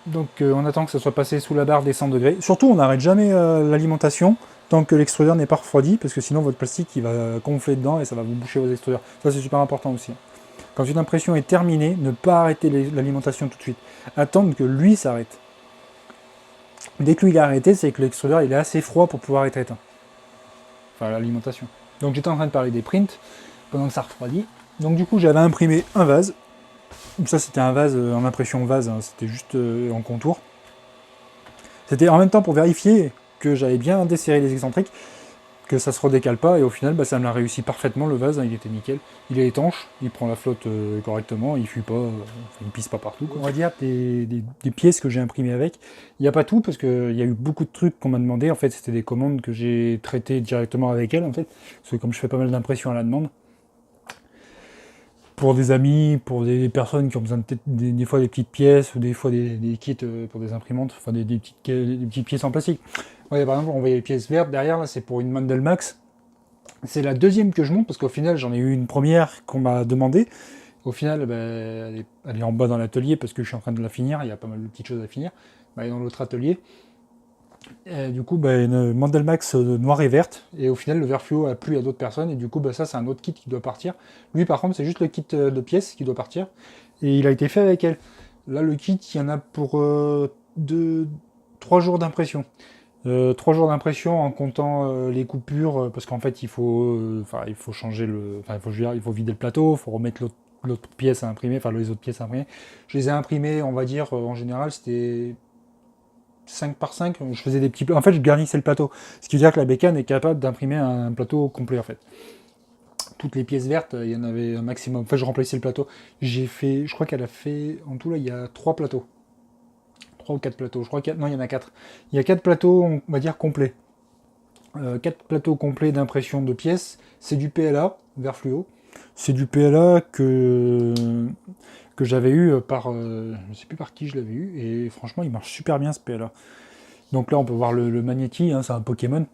Donc on attend que ça soit passé sous la barre des 100 degrés. Surtout, on n'arrête jamais l'alimentation tant que l'extrudeur n'est pas refroidi, parce que sinon votre plastique il va gonfler dedans et ça va vous boucher vos extrudeurs. Ça c'est super important aussi. Quand une impression est terminée, ne pas arrêter l'alimentation tout de suite. Attendre que lui s'arrête. Dès que lui il est arrêté, c'est que l'extrudeur il est assez froid pour pouvoir être éteint. Enfin l'alimentation. Donc j'étais en train de parler des prints pendant que ça refroidit. Donc du coup j'avais imprimé un vase. Ça c'était un vase en impression vase, hein, c'était juste en contour. C'était en même temps pour vérifier que j'avais bien desserré les excentriques, que ça se redécale pas, et au final bah, ça me l'a réussi parfaitement, le vase, hein, il était nickel. Il est étanche, il prend la flotte correctement, il fuit pas, il pisse pas partout, quoi. On va dire des pièces que j'ai imprimées avec. Il n'y a pas tout, parce qu'il y a eu beaucoup de trucs qu'on m'a demandé, en fait c'était des commandes que j'ai traitées directement avec elle, en fait, parce que comme je fais pas mal d'impressions à la demande, pour des amis, pour des personnes qui ont besoin des fois des petites pièces, ou des fois des kits pour des imprimantes, enfin des petites pièces en plastique. Ouais, par exemple, on voyait les pièces vertes derrière, là c'est pour une Mandelmax. C'est la deuxième que je monte, parce qu'au final j'en ai eu une première qu'on m'a demandé. Au final, bah, elle est en bas dans l'atelier, parce que je suis en train de la finir, il y a pas mal de petites choses à finir. Bah, elle est dans l'autre atelier. Et du coup, bah, une Mandelmax noire et verte, et au final le vert fluo a plu à d'autres personnes, et du coup bah, ça c'est un autre kit qui doit partir. Lui par contre c'est juste le kit de pièces qui doit partir, et il a été fait avec elle. Là le kit il y en a pour 3 jours d'impression. 3 jours d'impression en comptant les coupures, parce qu'en fait il faut changer il faut vider le plateau, il faut remettre l'autre pièce à imprimer, enfin les autres pièces à imprimer. Je les ai imprimées, on va dire, en général c'était 5 par 5, je faisais des petits... En fait, je garnissais le plateau. Ce qui veut dire que la bécane est capable d'imprimer un plateau complet, en fait. Toutes les pièces vertes, il y en avait un maximum. Enfin, je remplissais le plateau. J'ai fait... Je crois qu'elle a fait... En tout, là, il y a 3 plateaux. 3 ou 4 plateaux. Je crois qu'il y a... Non, il y en a 4. Il y a 4 plateaux, on va dire, complets. 4 plateaux complets d'impression de pièces. C'est du PLA, vert fluo. C'est du PLA que j'avais eu par... je ne sais plus par qui je l'avais eu. Et franchement, il marche super bien, ce PLA. Donc là, on peut voir le Magnéti, hein, c'est un Pokémon.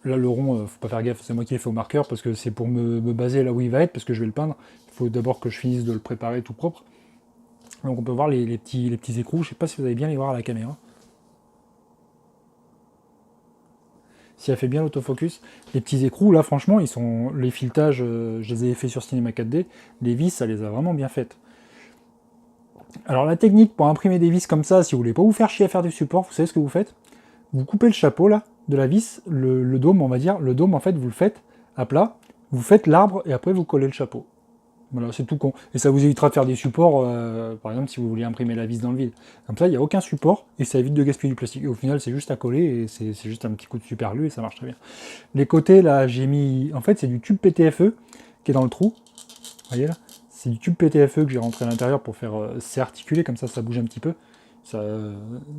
Là, le rond, faut pas faire gaffe, c'est moi qui ai fait au marqueur, parce que c'est pour me baser là où il va être, parce que je vais le peindre. Il faut d'abord que je finisse de le préparer tout propre. Donc on peut voir les petits écrous, je sais pas si vous allez bien les voir à la caméra. si elle fait bien l'autofocus. Les petits écrous, là, franchement, les filettages, je les ai fait sur Cinema 4D. Les vis, ça les a vraiment bien faites. Alors, la technique pour imprimer des vis comme ça, si vous voulez pas vous faire chier à faire du support, vous savez ce que vous faites? Vous coupez le chapeau, là, de la vis, le dôme, on va dire. Le dôme, en fait, vous le faites à plat. Vous faites l'arbre et après, vous collez le chapeau. Voilà, c'est tout con. Et ça vous évitera de faire des supports, par exemple, si vous voulez imprimer la vis dans le vide. Comme ça, il n'y a aucun support et ça évite de gaspiller du plastique. Et au final, c'est juste à coller et c'est juste un petit coup de super glue et ça marche très bien. Les côtés, là, j'ai mis... En fait, c'est du tube PTFE qui est dans le trou. Vous voyez là? C'est du tube PTFE que j'ai rentré à l'intérieur pour faire... c'est articulé, comme ça bouge un petit peu.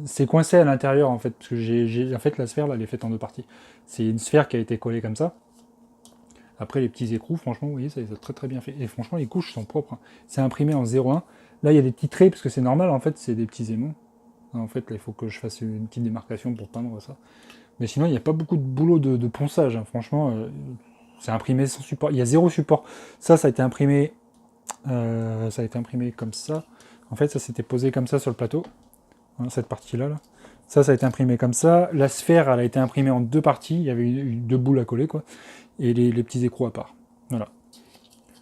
C'est coincé à l'intérieur, en fait, parce que en fait, la sphère, là, elle est faite en deux parties. C'est une sphère qui a été collée comme ça. Après, les petits écrous, franchement, vous voyez, ça les a très très bien fait. Et franchement, les couches sont propres. Hein. C'est imprimé en 0,1. Là, il y a des petits traits, parce que c'est normal, en fait, c'est des petits aimants. En fait, là, il faut que je fasse une petite démarcation pour peindre ça. Mais sinon, il n'y a pas beaucoup de boulot de ponçage. Hein. Franchement, c'est imprimé sans support. Il y a zéro support. Ça a été imprimé, comme ça. En fait, ça s'était posé comme ça sur le plateau. Hein, cette partie-là. Là. Ça a été imprimé comme ça. La sphère, elle a été imprimée en deux parties. Il y avait deux boules à coller, quoi. Et les petits écrous à part. Voilà.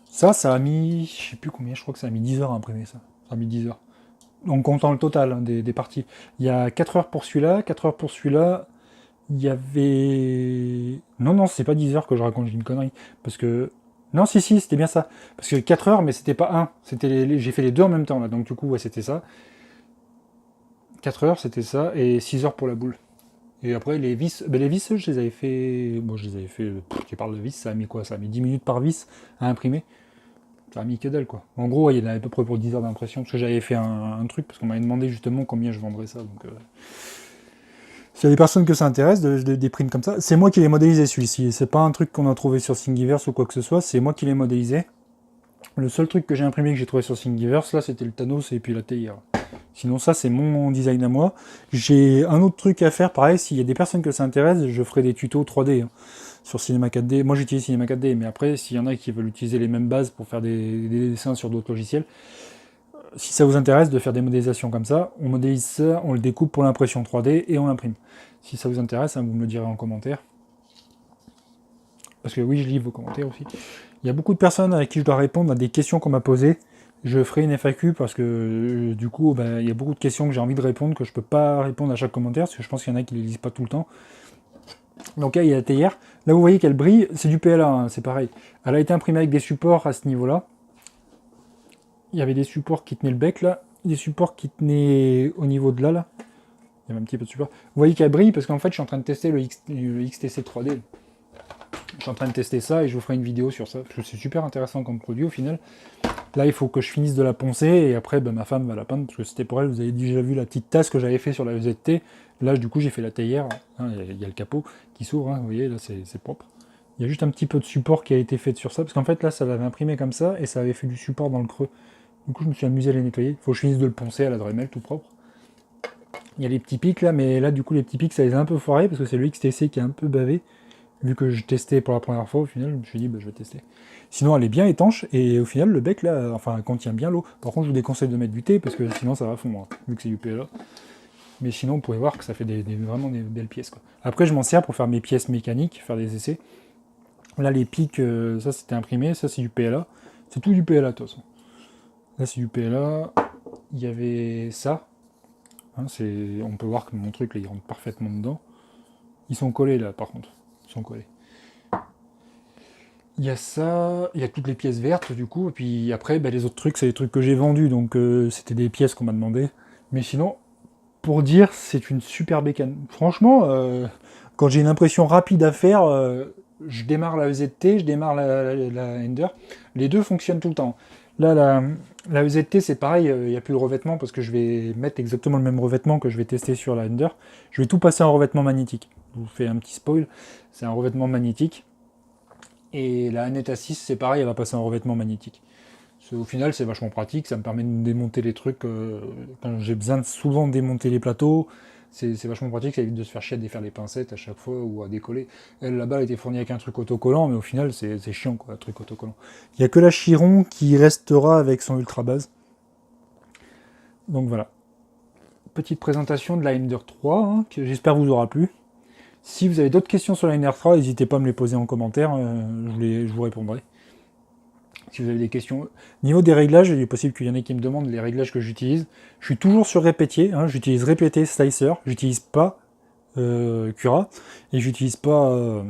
Ça a mis, je sais plus combien, je crois que ça a mis 10 heures à imprimer ça. Ça a mis 10 heures. En comptant le total hein, des parties. Il y a 4 heures pour celui-là, 4 heures pour celui-là. Il y avait... Non, c'est pas 10 heures que je raconte, j'ai une connerie. Parce que... Non, si, c'était bien ça. Parce que 4 heures, mais c'était pas un. J'ai fait les deux en même temps, là. Donc du coup, ouais, c'était ça. 4 heures, c'était ça. Et 6 heures pour la boule. Et après, les vis, les vis, je les avais fait. Bon, je les avais fait. Tu parles de vis, ça a mis quoi? Ça a mis 10 minutes par vis à imprimer. Ça a mis que dalle, quoi. En gros, il y en avait à peu près pour 10 heures d'impression. Parce que j'avais fait un truc, parce qu'on m'avait demandé justement combien je vendrais ça. Donc, s'il y a des personnes que ça intéresse, des prints comme ça, c'est moi qui l'ai modélisé celui-ci. C'est pas un truc qu'on a trouvé sur Thingiverse ou quoi que ce soit, c'est moi qui l'ai modélisé. Le seul truc que j'ai imprimé que j'ai trouvé sur Thingiverse, là, c'était le Thanos et puis la théière. Sinon, ça, c'est mon design à moi. J'ai un autre truc à faire, pareil, s'il y a des personnes que ça intéresse, je ferai des tutos 3D hein, sur Cinema 4D. Moi, j'utilise Cinema 4D, mais après, s'il y en a qui veulent utiliser les mêmes bases pour faire des dessins sur d'autres logiciels, si ça vous intéresse de faire des modélisations comme ça, on modélise ça, on le découpe pour l'impression 3D et on l'imprime. Si ça vous intéresse, hein, vous me le direz en commentaire. Parce que oui, je lis vos commentaires aussi. Il y a beaucoup de personnes à qui je dois répondre à des questions qu'on m'a posées. Je ferai une FAQ parce que du coup, il y a beaucoup de questions que j'ai envie de répondre, que je peux pas répondre à chaque commentaire, parce que je pense qu'il y en a qui les lisent pas tout le temps. Donc là, il y a la théière. Là, vous voyez qu'elle brille, c'est du PLA, hein, c'est pareil. Elle a été imprimée avec des supports à ce niveau-là. Il y avait des supports qui tenaient le bec, là. Des supports qui tenaient au niveau de là. Il y avait un petit peu de support. Vous voyez qu'elle brille parce qu'en fait, je suis en train de tester le XTC 3D. Je suis en train de tester ça et je vous ferai une vidéo sur ça, parce que c'est super intéressant comme produit au final. Là, il faut que je finisse de la poncer et après, ma femme va la peindre, parce que c'était pour elle. Vous avez déjà vu la petite tasse que j'avais fait sur la EZT. Là, du coup, j'ai fait la théière. Hein, il y a le capot qui s'ouvre, hein, vous voyez, là, c'est propre. Il y a juste un petit peu de support qui a été fait sur ça, parce qu'en fait, là, ça l'avait imprimé comme ça et ça avait fait du support dans le creux. Du coup, je me suis amusé à les nettoyer. Il faut que je finisse de le poncer à la Dremel, tout propre. Il y a les petits pics là, mais là, du coup, les petits pics, ça les a un peu foirés, parce que c'est le XTC qui est un peu bavé. Vu que je testais pour la première fois, au final, je me suis dit, je vais tester. Sinon, elle est bien étanche, et au final, le bec, là, enfin, elle contient bien l'eau. Par contre, je vous déconseille de mettre du thé, parce que sinon, ça va fondre, hein, vu que c'est du PLA. Mais sinon, vous pouvez voir que ça fait vraiment des belles pièces, quoi. Après, je m'en sers pour faire mes pièces mécaniques, faire des essais. Là, les pics, ça, c'était imprimé, ça, c'est du PLA. C'est tout du PLA, de toute façon. Là, c'est du PLA. Il y avait ça. Hein, on peut voir que mon truc, là, il rentre parfaitement dedans. Ils sont collés, là, par contre. Ils sont collés. Il y a ça, il y a toutes les pièces vertes du coup, et puis après les autres trucs c'est des trucs que j'ai vendus, donc c'était des pièces qu'on m'a demandé. Mais sinon, pour dire, c'est une super bécane. Franchement, quand j'ai une impression rapide à faire, je démarre la EZT, je démarre la Ender. Les deux fonctionnent tout le temps. Là, la EZT c'est pareil, il n'y a plus de revêtement parce que je vais mettre exactement le même revêtement que je vais tester sur la Ender. Je vais tout passer en revêtement magnétique. Je vous fais un petit spoil, c'est un revêtement magnétique. Et la Neta 6, c'est pareil, elle va passer en revêtement magnétique. Au final, c'est vachement pratique, ça me permet de démonter les trucs quand j'ai besoin de souvent démonter les plateaux. C'est vachement pratique, ça évite de se faire chier à défaire les pincettes à chaque fois ou à décoller. Elle, là-bas, elle était fournie avec un truc autocollant, mais au final, c'est chiant, quoi, un truc autocollant. Il n'y a que la Chiron qui restera avec son ultra base. Donc voilà. Petite présentation de la Ender 3, hein, que j'espère vous aura plu. Si vous avez d'autres questions sur la NR3, n'hésitez pas à me les poser en commentaire, je vous répondrai. Si vous avez des questions. Niveau des réglages, il est possible qu'il y en ait qui me demandent les réglages que j'utilise. Je suis toujours sur répétier, hein, j'utilise répéter Slicer, j'utilise pas Cura, et j'utilise pas,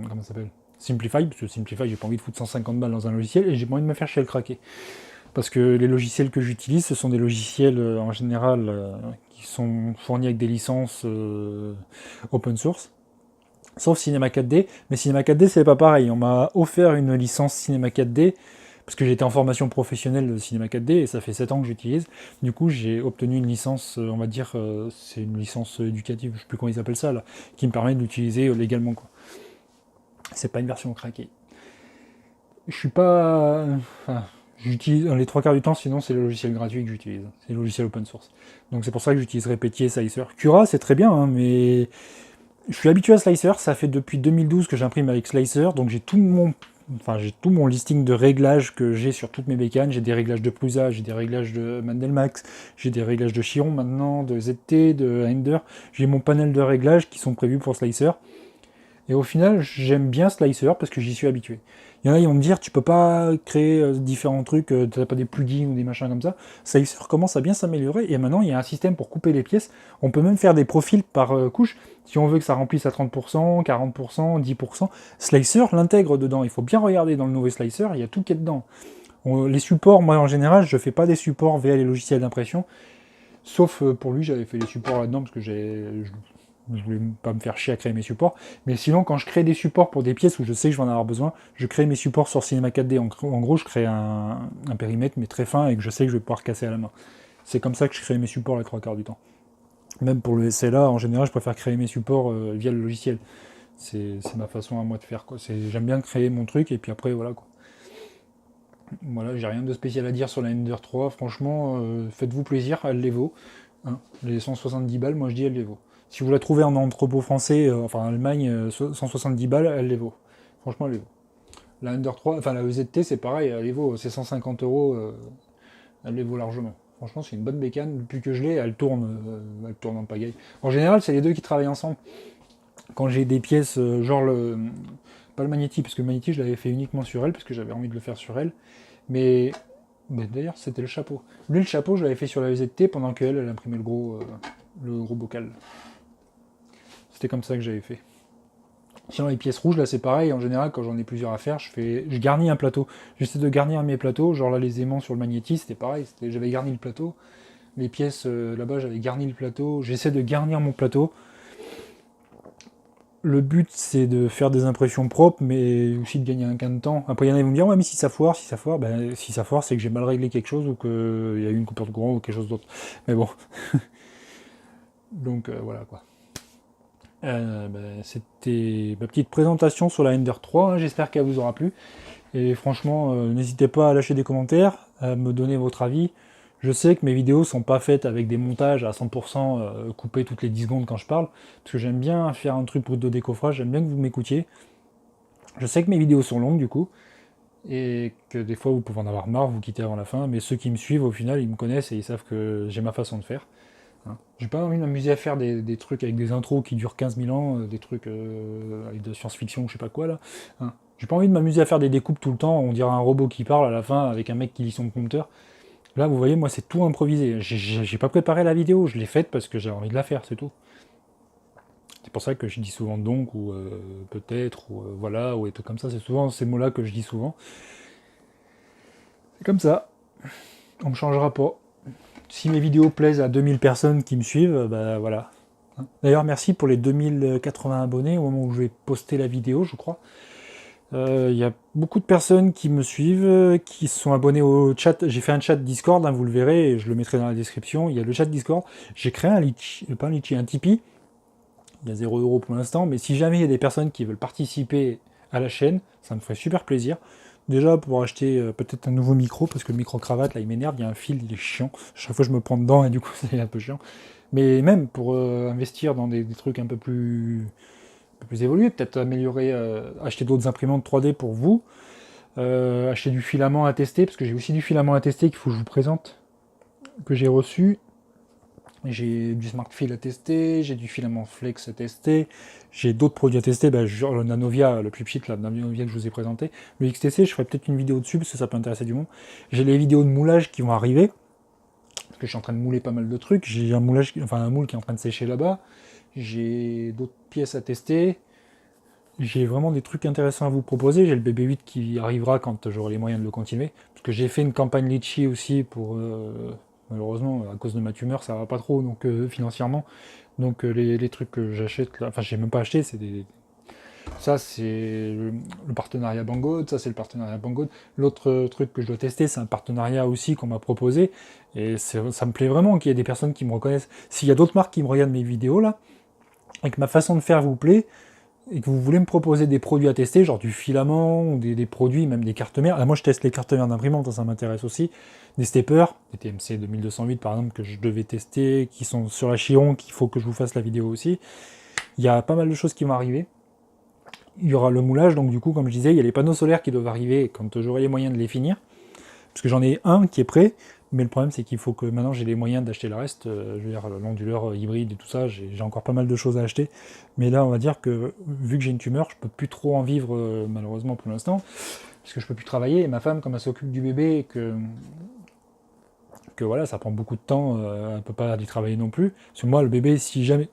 comment ça s'appelle, Simplify, parce que Simplify, j'ai pas envie de foutre 150 balles dans un logiciel, et j'ai pas envie de me faire chier le craquer. Parce que les logiciels que j'utilise, ce sont des logiciels en général qui sont fournis avec des licences open source. Sauf Cinema 4D, mais Cinema 4D c'est pas pareil. On m'a offert une licence Cinema 4D parce que j'étais en formation professionnelle de Cinema 4D et ça fait 7 ans que j'utilise. Du coup, j'ai obtenu une licence, on va dire, c'est une licence éducative, je sais plus comment ils appellent ça là, qui me permet d'utiliser légalement quoi. C'est pas une version craquée. Je suis pas, enfin, j'utilise dans les 3 quarts du temps, sinon c'est le logiciel gratuit que j'utilise, c'est le logiciel open source. Donc c'est pour ça que j'utilise Repetier, Slicer. Cura c'est très bien, hein, mais je suis habitué à Slicer, ça fait depuis 2012 que j'imprime avec Slicer, donc j'ai tout mon listing de réglages que j'ai sur toutes mes bécanes. J'ai des réglages de Prusa, j'ai des réglages de Mandelmax, j'ai des réglages de Chiron maintenant, de ZT, de Ender. J'ai mon panel de réglages qui sont prévus pour Slicer. Et au final, j'aime bien Slicer parce que j'y suis habitué. Il y en a, ils vont me dire, tu peux pas créer différents trucs, t'as pas des plugins ou des machins comme ça. Slicer commence à bien s'améliorer et maintenant il y a un système pour couper les pièces. On peut même faire des profils par couche. Si on veut que ça remplisse à 30%, 40%, 10%, Slicer l'intègre dedans. Il faut bien regarder dans le nouveau Slicer, il y a tout qui est dedans. Les supports, moi en général, je fais pas des supports via les logiciels d'impression. Sauf pour lui, j'avais fait les supports là-dedans parce que je voulais pas me faire chier à créer mes supports. Mais sinon, quand je crée des supports pour des pièces où je sais que je vais en avoir besoin, je crée mes supports sur Cinema 4D. En gros, je crée un périmètre, mais très fin, et que je sais que je vais pouvoir casser à la main. C'est comme ça que je crée mes supports les 3 quarts du temps. Même pour le SLA, en général, je préfère créer mes supports via le logiciel. C'est ma façon à moi de faire, quoi. J'aime bien créer mon truc, et puis après, voilà, quoi. Voilà, j'ai rien de spécial à dire sur la Ender 3. Franchement, faites-vous plaisir, elle les vaut. Hein. Les 170 balles, moi je dis elle les vaut. Si vous la trouvez en entrepôt français, enfin en Allemagne, 170 balles, elle les vaut. Franchement, elle les vaut. La Ender 3, enfin la EZT, c'est pareil, elle les vaut. C'est 150 euros, elle les vaut largement. Franchement, c'est une bonne bécane. Depuis que je l'ai, elle tourne en pagaille. En général, c'est les deux qui travaillent ensemble. Quand j'ai des pièces, genre pas le Magnéti, parce que le Magnéti, je l'avais fait uniquement sur elle, parce que j'avais envie de le faire sur elle. Mais d'ailleurs, c'était le chapeau. Lui, le chapeau, je l'avais fait sur la EZT pendant qu'elle, elle imprimait le gros bocal. C'était comme ça que j'avais fait. Sinon, les pièces rouges, là, c'est pareil. En général, quand j'en ai plusieurs à faire, je garnis un plateau. J'essaie de garnir mes plateaux. Genre là, les aimants sur le Magnéti, c'était pareil. J'avais garni le plateau. Les pièces là-bas, j'avais garni le plateau. J'essaie de garnir mon plateau. Le but, c'est de faire des impressions propres, mais aussi de gagner un gain de temps. Après, il y en a qui vont me dire, ouais, mais si ça foire, si ça foire, c'est que j'ai mal réglé quelque chose ou qu'il y a eu une coupure de courant ou quelque chose d'autre. Mais bon. Donc, voilà, quoi. C'était ma petite présentation sur la Ender 3, hein. J'espère qu'elle vous aura plu. Et franchement, n'hésitez pas à lâcher des commentaires, à me donner votre avis. Je sais que mes vidéos sont pas faites avec des montages à 100% coupés toutes les 10 secondes quand je parle, parce que j'aime bien faire un truc brut de décoffrage, j'aime bien que vous m'écoutiez. Je sais que mes vidéos sont longues du coup, et que des fois vous pouvez en avoir marre, vous quittez avant la fin, mais ceux qui me suivent au final, ils me connaissent et ils savent que j'ai ma façon de faire. Hein. J'ai pas envie de m'amuser à faire des trucs avec des intros qui durent 15 000 ans, des trucs avec de science-fiction, je sais pas quoi là. Hein. J'ai pas envie de m'amuser à faire des découpes tout le temps, on dirait un robot qui parle à la fin avec un mec qui lit son prompteur. Là, vous voyez, moi, c'est tout improvisé. J'ai pas préparé la vidéo, je l'ai faite parce que j'avais envie de la faire, c'est tout. C'est pour ça que je dis souvent donc, ou peut-être, ou voilà, ou des trucs comme ça. C'est souvent ces mots-là que je dis souvent. C'est comme ça. On me changera pas. Si mes vidéos plaisent à 2000 personnes qui me suivent, bah voilà. D'ailleurs, merci pour les 2080 abonnés au moment où je vais poster la vidéo, je crois. Il y a beaucoup de personnes qui me suivent, qui se sont abonnés au chat. J'ai fait un chat Discord, hein, vous le verrez, et je le mettrai dans la description. Il y a le chat Discord. J'ai créé un Litchi, pas un Litchi, un Tipeee. Il y a 0 € pour l'instant, mais si jamais il y a des personnes qui veulent participer à la chaîne, ça me ferait super plaisir. Déjà pour acheter peut-être un nouveau micro, parce que le micro-cravate, là, il m'énerve, il y a un fil, il est chiant. Chaque fois, je me prends dedans, et du coup, c'est un peu chiant. Mais même pour investir dans des trucs un peu plus évolué, peut-être améliorer, acheter d'autres imprimantes 3D pour vous, acheter du filament à tester, parce que j'ai aussi du filament à tester qu'il faut que je vous présente, que j'ai reçu. J'ai du SmartFill à tester, j'ai du filament Flex à tester, j'ai d'autres produits à tester, genre le Nanovia, le plus petit, là, le Nanovia que je vous ai présenté. Le XTC, je ferai peut-être une vidéo dessus parce que ça peut intéresser du monde. J'ai les vidéos de moulage qui vont arriver, parce que je suis en train de mouler pas mal de trucs. J'ai un moulage, enfin un moule qui est en train de sécher là-bas. J'ai d'autres pièces à tester. J'ai vraiment des trucs intéressants à vous proposer. J'ai le BB8 qui arrivera quand j'aurai les moyens de le continuer. Parce que j'ai fait une campagne Litchi aussi pour... malheureusement, à cause de ma tumeur, ça va pas trop donc financièrement. Donc les trucs que j'achète, là, enfin j'ai même pas acheté, c'est des... Ça c'est le partenariat Banggood, ça c'est le partenariat Banggood. L'autre truc que je dois tester, c'est un partenariat aussi qu'on m'a proposé. Et ça me plaît vraiment qu'il y ait des personnes qui me reconnaissent. S'il y a d'autres marques qui me regardent mes vidéos là, et que ma façon de faire vous plaît, et que vous voulez me proposer des produits à tester, genre du filament, ou des produits, même des cartes mères. Là, moi, je teste les cartes mères d'imprimante, ça m'intéresse aussi. Des steppers, des TMC 2208 par exemple, que je devais tester, qui sont sur la Chiron, qu'il faut que je vous fasse la vidéo aussi. Il y a pas mal de choses qui vont arriver. Il y aura le moulage, donc du coup, comme je disais, il y a les panneaux solaires qui doivent arriver quand j'aurai les moyens de les finir. Parce que j'en ai un qui est prêt, mais le problème c'est qu'il faut que maintenant j'ai les moyens d'acheter le reste. Je veux dire, l'onduleur hybride et tout ça, j'ai encore pas mal de choses à acheter. Mais là, on va dire que vu que j'ai une tumeur, je peux plus trop en vivre malheureusement pour l'instant, parce que je peux plus travailler. Et ma femme, comme elle s'occupe du bébé, et que voilà, ça prend beaucoup de temps, elle peut pas aller travailler non plus. Parce que moi, le bébé, si jamais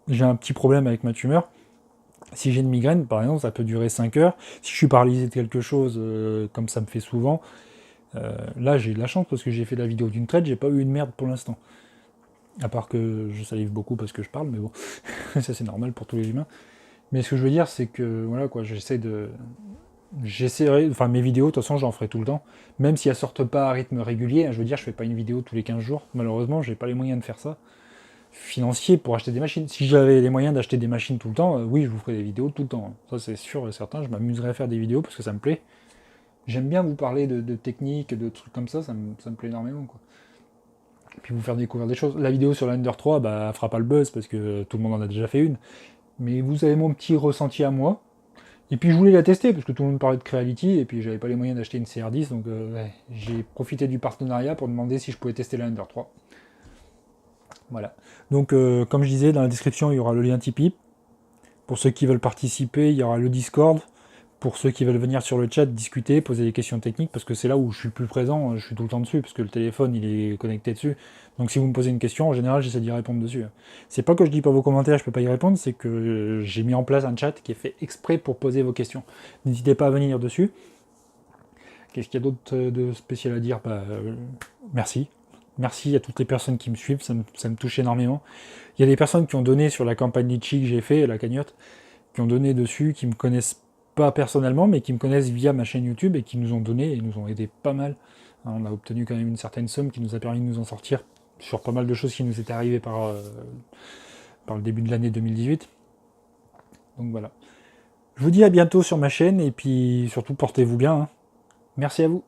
j'ai un petit problème avec ma tumeur, si j'ai une migraine, par exemple, ça peut durer 5 heures. Si je suis paralysé de quelque chose, comme ça me fait souvent, là, j'ai eu de la chance parce que j'ai fait la vidéo d'une traite, j'ai pas eu une merde pour l'instant. À part que je salive beaucoup parce que je parle, mais bon, ça c'est normal pour tous les humains. Mais ce que je veux dire, c'est que voilà quoi, j'essaierai, enfin mes vidéos, de toute façon, j'en ferai tout le temps. Même si elles sortent pas à rythme régulier, hein, je veux dire, je fais pas une vidéo tous les 15 jours. Malheureusement, j'ai pas les moyens de faire ça. Financier pour acheter des machines. Si j'avais les moyens d'acheter des machines tout le temps, oui, je vous ferais des vidéos tout le temps. Ça c'est sûr et certain, je m'amuserais à faire des vidéos parce que ça me plaît. J'aime bien vous parler de techniques, de trucs comme ça me plaît énormément, quoi. Puis vous faire découvrir des choses. La vidéo sur l'Under 3, bah, elle fera pas le buzz parce que tout le monde en a déjà fait une. Mais vous avez mon petit ressenti à moi. Et puis je voulais la tester parce que tout le monde parlait de Creality et puis j'avais pas les moyens d'acheter une CR10, donc ouais, j'ai profité du partenariat pour demander si je pouvais tester la Under 3. Voilà. Donc comme je disais, dans la description il y aura le lien Tipeee. Pour ceux qui veulent participer, il y aura le Discord. Pour ceux qui veulent venir sur le chat, discuter, poser des questions techniques, parce que c'est là où je suis le plus présent, je suis tout le temps dessus, parce que le téléphone il est connecté dessus. Donc si vous me posez une question, en général j'essaie d'y répondre dessus. C'est pas que je dis pas vos commentaires, je peux pas y répondre, c'est que j'ai mis en place un chat qui est fait exprès pour poser vos questions. N'hésitez pas à venir dessus. Qu'est-ce qu'il y a d'autre de spécial à dire? Merci. Merci à toutes les personnes qui me suivent, ça me touche énormément. Il y a des personnes qui ont donné sur la campagne Litchi que j'ai fait, la cagnotte, qui ont donné dessus, qui me connaissent pas personnellement, mais qui me connaissent via ma chaîne YouTube et qui nous ont donné et nous ont aidé pas mal. On a obtenu quand même une certaine somme qui nous a permis de nous en sortir sur pas mal de choses qui nous étaient arrivées par le début de l'année 2018. Donc voilà. Je vous dis à bientôt sur ma chaîne et puis surtout portez-vous bien, hein. Merci à vous.